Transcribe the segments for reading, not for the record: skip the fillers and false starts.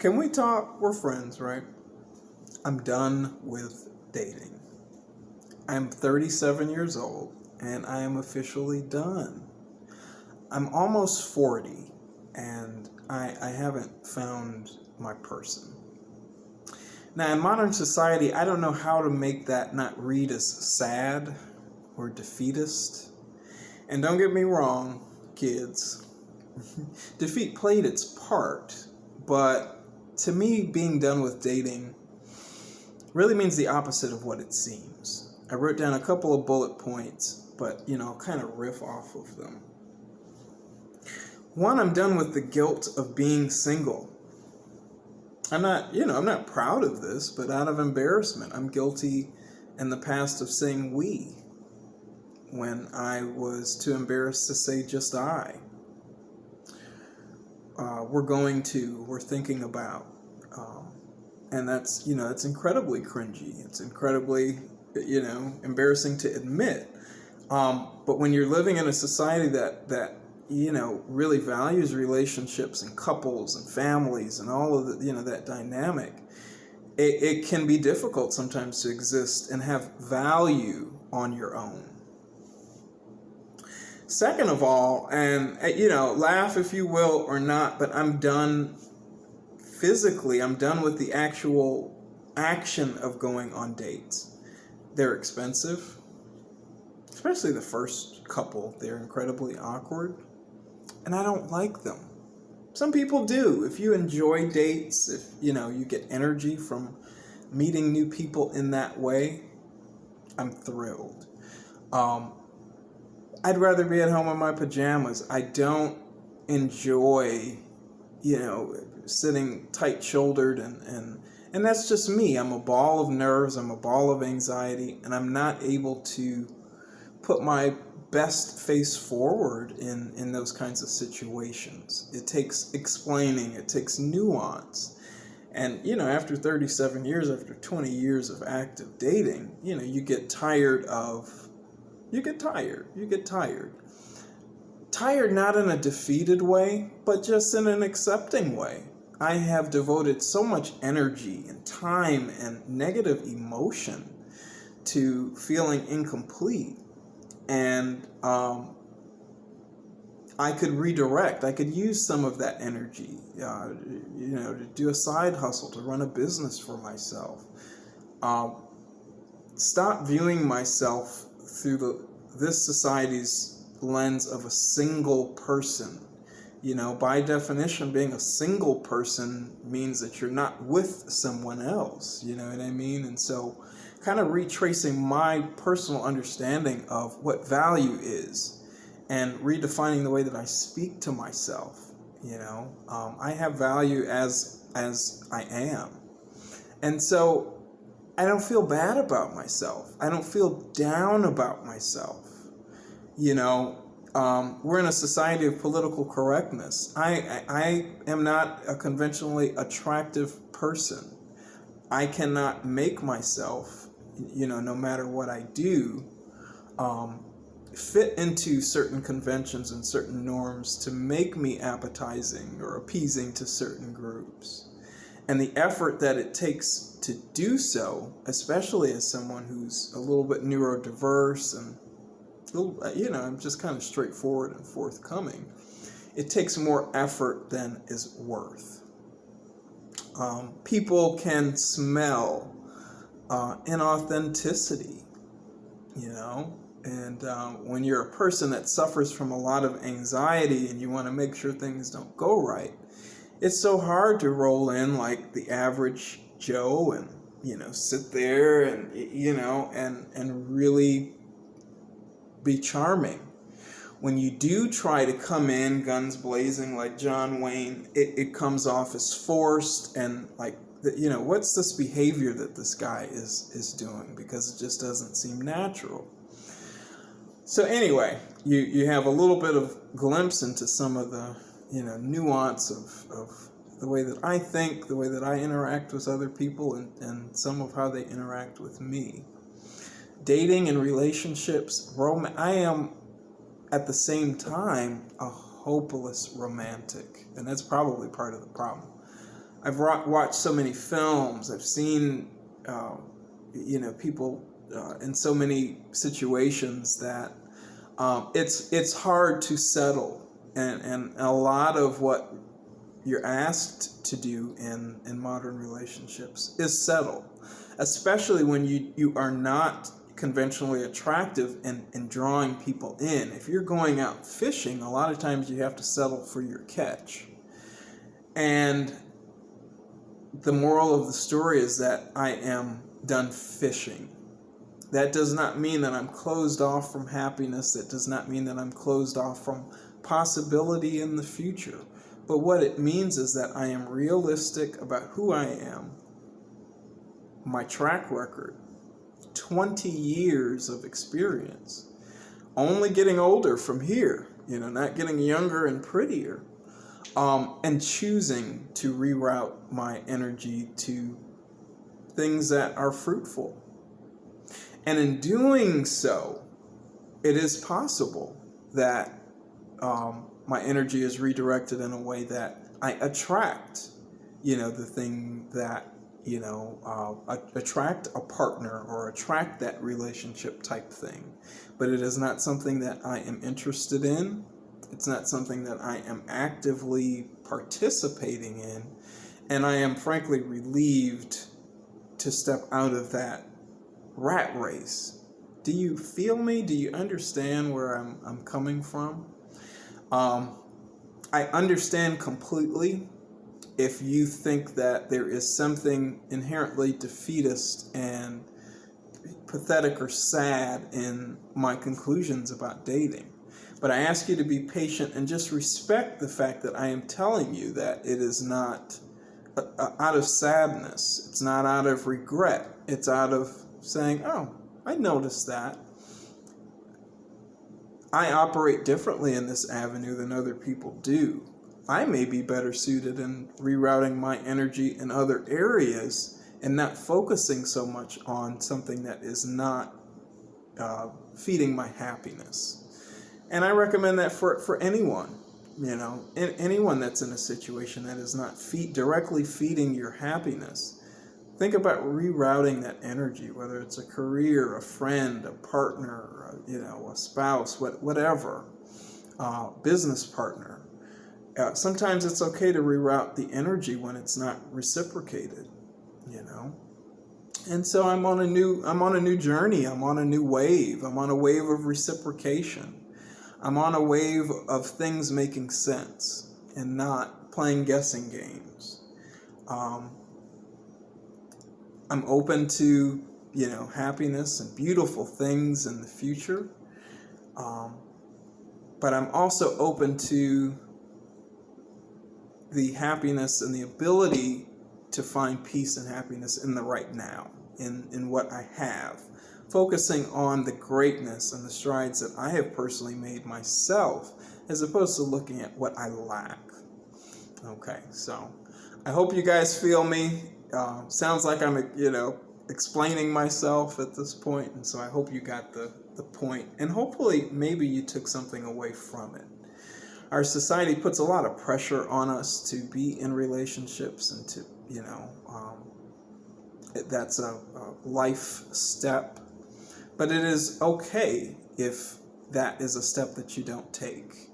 Can we talk? We're friends, right? I'm done with dating. I'm 37 years old and I am officially done. I'm almost 40 and I haven't found my person. Now, in modern society, I don't know how to make that not read as sad or defeatist. And don't get me wrong, kids, defeat played its part, but to me, being done with dating really means the opposite of what it seems. I wrote down a couple of bullet points, but I'll kind of riff off of them. One, I'm done with the guilt of being single. I'm not proud of this, but out of embarrassment, I'm guilty in the past of saying we when I was too embarrassed to say just I. We're thinking about, and that's incredibly cringy. It's incredibly, embarrassing to admit. But when you're living in a society that really values relationships and couples and families and all of the, that dynamic, it can be difficult sometimes to exist and have value on your own. Second of all, and laugh if you will or not, but I'm done physically. I'm done with the actual action of going on dates. They're expensive, especially the first couple. They're incredibly awkward, and I don't like them. Some people do. If you enjoy dates, if you get energy from meeting new people in that way, I'm thrilled. I'd rather be at home in my pajamas. I don't enjoy, sitting tight-shouldered and that's just me. I'm a ball of nerves. I'm a ball of anxiety, and I'm not able to put my best face forward in those kinds of situations. It takes explaining. It takes nuance. And, after 37 years, after 20 years of active dating, you get tired. Tired not in a defeated way, but just in an accepting way. I have devoted so much energy and time and negative emotion to feeling incomplete. And I could redirect. I could use some of that energy, to do a side hustle, to run a business for myself. Stop viewing myself through this society's lens of a single person. By definition, being a single person means that you're not with someone else. You know what I mean? And so kind of retracing my personal understanding of what value is and redefining the way that I speak to myself. I have value as I am. And so I don't feel bad about myself. I don't feel down about myself. We're in a society of political correctness. I am not a conventionally attractive person. I cannot make myself, no matter what I do, fit into certain conventions and certain norms to make me appetizing or appeasing to certain groups. And the effort that it takes to do so, especially as someone who's a little bit neurodiverse and I'm just kind of straightforward and forthcoming, it takes more effort than is worth. People can smell inauthenticity, and when you're a person that suffers from a lot of anxiety and you want to make sure things don't go right, it's so hard to roll in like the average Joe and, sit there and, and really be charming. When you do try to come in guns blazing like John Wayne, it comes off as forced and like, what's this behavior that this guy is doing? Because it just doesn't seem natural. So anyway, you have a little bit of glimpse into some of the, nuance of the way that I think, the way that I interact with other people, and some of how they interact with me. Dating and relationships, I am at the same time a hopeless romantic, and that's probably part of the problem. I've watched so many films. I've seen, people in so many situations that it's hard to settle, and a lot of what you're asked to do in modern relationships is settle, especially when you are not conventionally attractive and drawing people in. If you're going out fishing, a lot of times you have to settle for your catch. And the moral of the story is that I am done fishing. That does not mean that I'm closed off from happiness. That does not mean that I'm closed off from possibility in the future. But what it means is that I am realistic about who I am, my track record, 20 years of experience, only getting older from here, not getting younger and prettier, and choosing to reroute my energy to things that are fruitful. And in doing so, it is possible that my energy is redirected in a way that I attract, the thing that, attract a partner or attract that relationship type thing. But it is not something that I am interested in. It's not something that I am actively participating in. And I am frankly relieved to step out of that rat race. Do you feel me? Do you understand where I'm coming from? I understand completely if you think that there is something inherently defeatist and pathetic or sad in my conclusions about dating. But I ask you to be patient and just respect the fact that I am telling you that it is not out of sadness. It's not out of regret. It's out of saying, oh, I noticed that. I operate differently in this avenue than other people do. I may be better suited in rerouting my energy in other areas and not focusing so much on something that is not feeding my happiness. And I recommend that for anyone, anyone that's in a situation that is not directly feeding your happiness. Think about rerouting that energy, whether it's a career, a friend, a partner, a spouse, whatever, business partner. Sometimes it's okay to reroute the energy when it's not reciprocated, And so I'm on a new journey. I'm on a new wave. I'm on a wave of reciprocation. I'm on a wave of things making sense and not playing guessing games. I'm open to, happiness and beautiful things in the future. But I'm also open to the happiness and the ability to find peace and happiness in the right now, in what I have, focusing on the greatness and the strides that I have personally made myself, as opposed to looking at what I lack. Okay, so I hope you guys feel me. Sounds like I'm, explaining myself at this point, and so I hope you got the point, and hopefully maybe you took something away from it. Our society puts a lot of pressure on us to be in relationships and to, that's a life step. But it is okay if that is a step that you don't take.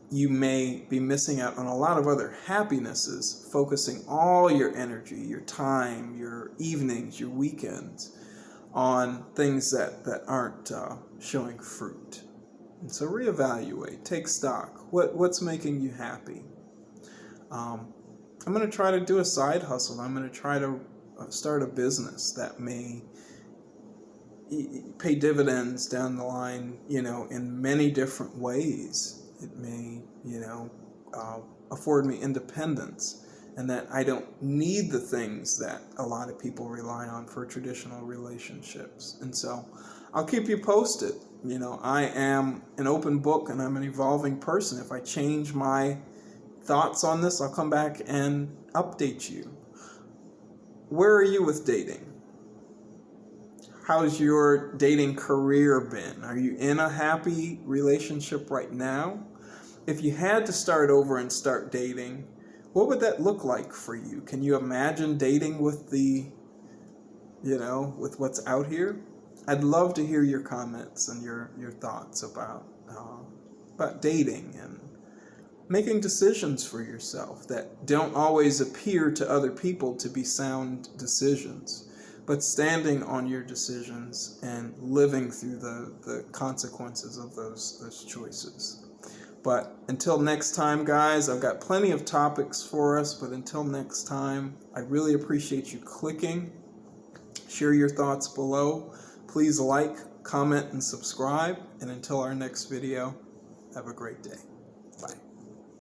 You may be missing out on a lot of other happinesses, focusing all your energy, your time, your evenings, your weekends on things that aren't showing fruit. And so reevaluate, take stock. What's making you happy? I'm going to try to do a side hustle. I'm going to try to start a business that may pay dividends down the line, in many different ways. It may, afford me independence, and that I don't need the things that a lot of people rely on for traditional relationships. And so I'll keep you posted. I am an open book and I'm an evolving person. If I change my thoughts on this, I'll come back and update you. Where are you with dating? How's your dating career been? Are you in a happy relationship right now? If you had to start over and start dating, what would that look like for you? Can you imagine dating with with what's out here? I'd love to hear your comments and your thoughts about dating and making decisions for yourself that don't always appear to other people to be sound decisions, but standing on your decisions and living through the consequences of those choices. But until next time, guys, I've got plenty of topics for us, but until next time, I really appreciate you clicking. Share your thoughts below. Please like, comment, and subscribe. And until our next video, have a great day.